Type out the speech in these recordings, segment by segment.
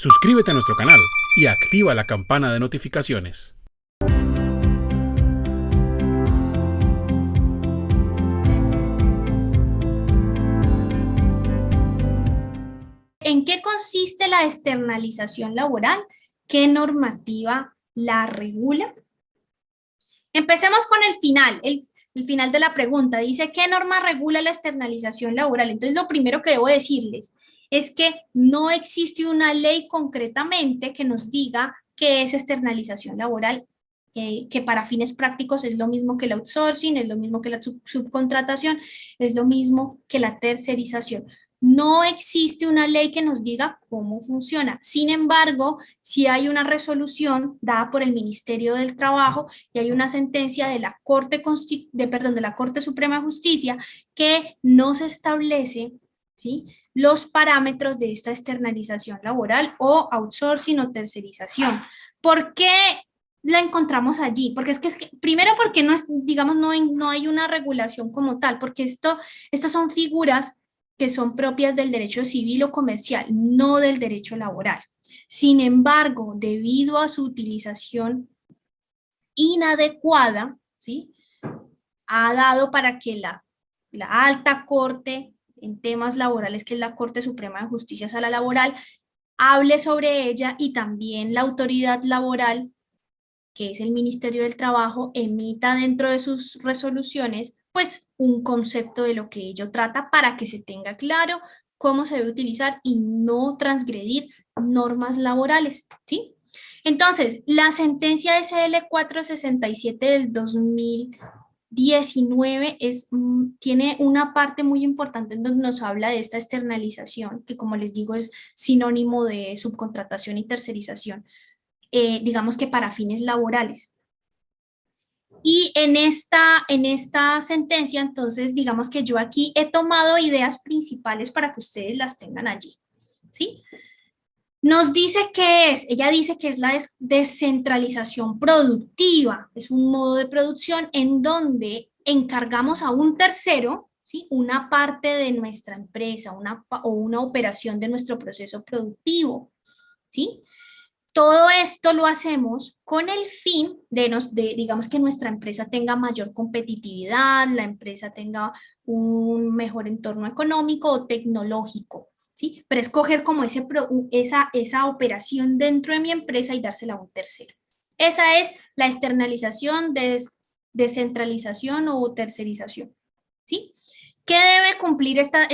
Suscríbete a nuestro canal y activa la campana de notificaciones. ¿En qué consiste la externalización laboral? ¿Qué normativa la regula? Empecemos con el final, el final de la pregunta. Dice, ¿qué norma regula la externalización laboral? Entonces, lo primero que debo decirles es que no existe una ley concretamente que nos diga qué es externalización laboral, que para fines prácticos es lo mismo que el outsourcing, es lo mismo que la subcontratación, es lo mismo que la tercerización. No existe una ley que nos diga cómo funciona. Sin embargo, si hay una resolución dada por el Ministerio del Trabajo y hay una sentencia de la de la Corte Suprema de Justicia que nos establece, ¿sí?, los parámetros de esta externalización laboral o outsourcing o tercerización. ¿Por qué la encontramos allí? Porque es que primero porque no es, digamos, no hay una regulación como tal, porque estas son figuras que son propias del derecho civil o comercial, no del derecho laboral. Sin embargo, debido a su utilización inadecuada, ¿sí?, ha dado para que la alta corte en temas laborales, que es la Corte Suprema de Justicia Sala Laboral, hable sobre ella, y también la autoridad laboral, que es el Ministerio del Trabajo, emita dentro de sus resoluciones, pues, un concepto de lo que ello trata para que se tenga claro cómo se debe utilizar y no transgredir normas laborales, ¿sí? Entonces, la sentencia SL 467 del 2019 tiene una parte muy importante en donde nos habla de esta externalización, que, como les digo, es sinónimo de subcontratación y tercerización, digamos que para fines laborales. Y en esta sentencia, entonces, digamos que yo aquí he tomado ideas principales para que ustedes las tengan allí, ¿sí? Nos dice que ella dice que es la descentralización productiva, es un modo de producción en donde encargamos a un tercero, ¿sí?, una parte de nuestra empresa, o una operación de nuestro proceso productivo, ¿sí? Todo esto lo hacemos con el fin digamos, que nuestra empresa tenga mayor competitividad, la empresa tenga un mejor entorno económico o tecnológico, ¿sí? Pero escoger como esa operación dentro de mi empresa y dársela a un tercero. Esa es la externalización, descentralización o tercerización, ¿sí? ¿Qué debe cumplir esta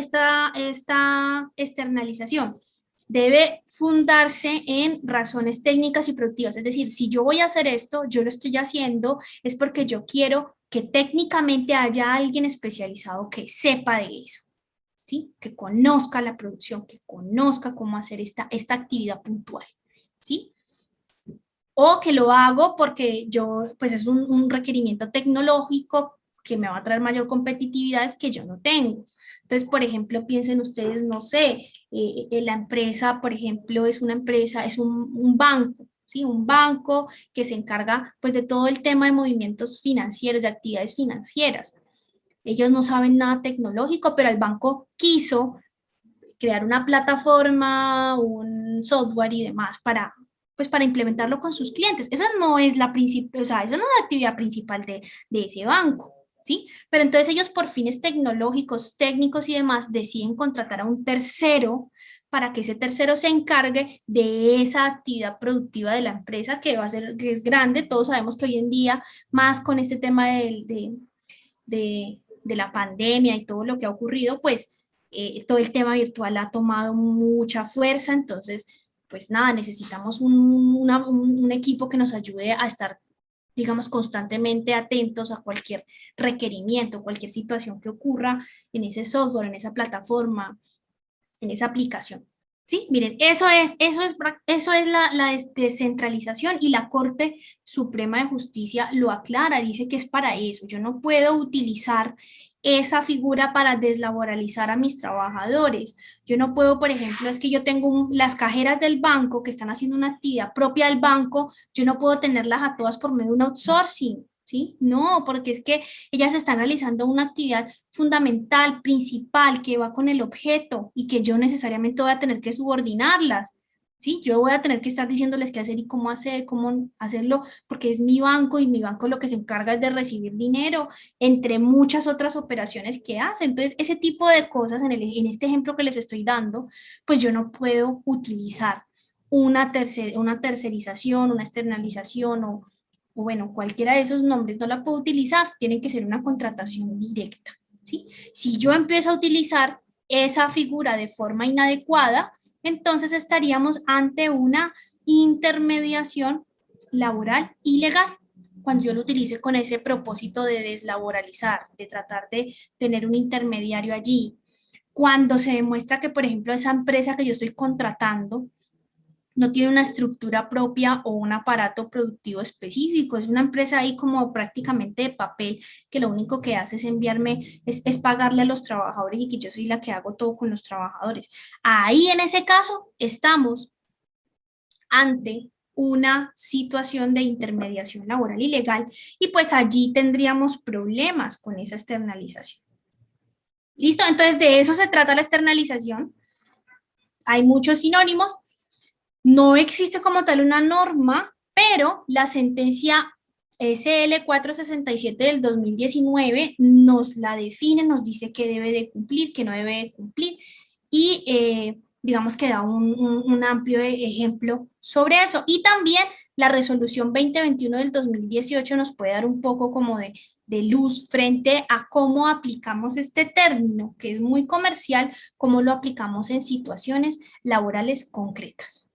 externalización? Debe fundarse en razones técnicas y productivas. Es decir, si yo voy a hacer esto, yo lo estoy haciendo, es porque yo quiero que técnicamente haya alguien especializado que sepa de eso, ¿sí?, que conozca la producción, que conozca cómo hacer esta actividad puntual, ¿sí? O que lo hago porque pues es un requerimiento tecnológico que me va a traer mayor competitividad que yo no tengo. Entonces, por ejemplo, piensen ustedes, no sé, la empresa, por ejemplo, es una empresa, es un banco, ¿sí? Un banco que se encarga, pues, de todo el tema de movimientos financieros, de actividades financieras. Ellos no saben nada tecnológico, pero el banco quiso crear una plataforma, un software y demás pues, para implementarlo con sus clientes. Esa no es o sea, esa no es la actividad principal de ese banco, ¿sí? Pero entonces ellos, por fines tecnológicos, técnicos y demás, deciden contratar a un tercero para que ese tercero se encargue de esa actividad productiva de la empresa, que es grande. Todos sabemos que hoy en día, más con este tema de la pandemia y todo lo que ha ocurrido, pues, todo el tema virtual ha tomado mucha fuerza. Entonces, pues nada, necesitamos un equipo que nos ayude a estar, digamos, constantemente atentos a cualquier requerimiento, cualquier situación que ocurra en ese software, en esa plataforma, en esa aplicación. Sí, miren, eso es la descentralización, y la Corte Suprema de Justicia lo aclara, dice que es para eso. Yo no puedo utilizar esa figura para deslaboralizar a mis trabajadores. Yo no puedo, por ejemplo, es que yo tengo las cajeras del banco que están haciendo una actividad propia del banco, yo no puedo tenerlas a todas por medio de un outsourcing, ¿sí? No, porque es que ellas están realizando una actividad fundamental, principal, que va con el objeto y que yo necesariamente voy a tener que subordinarlas, ¿sí? Yo voy a tener que estar diciéndoles qué hacer y cómo hacer, cómo hacerlo, porque es mi banco y mi banco lo que se encarga es de recibir dinero, entre muchas otras operaciones que hace. Entonces, ese tipo de cosas en este ejemplo que les estoy dando, pues yo no puedo utilizar una tercerización, una externalización o bueno, cualquiera de esos nombres no la puedo utilizar, tiene que ser una contratación directa, ¿sí? Si yo empiezo a utilizar esa figura de forma inadecuada, entonces estaríamos ante una intermediación laboral ilegal cuando yo lo utilice con ese propósito de deslaboralizar, de tratar de tener un intermediario allí. Cuando se demuestra que, por ejemplo, esa empresa que yo estoy contratando no tiene una estructura propia o un aparato productivo específico, es una empresa ahí como prácticamente de papel, que lo único que hace es enviarme, es pagarle a los trabajadores y que yo soy la que hago todo con los trabajadores. Ahí en ese caso estamos ante una situación de intermediación laboral ilegal y pues allí tendríamos problemas con esa externalización. ¿Listo? Entonces de eso se trata la externalización. Hay muchos sinónimos. No existe como tal una norma, pero la sentencia SL 467 del 2019 nos la define, nos dice qué debe de cumplir, qué no debe de cumplir y digamos que da un amplio ejemplo sobre eso. Y también la resolución 2021 del 2018 nos puede dar un poco como de luz frente a cómo aplicamos este término, que es muy comercial, cómo lo aplicamos en situaciones laborales concretas.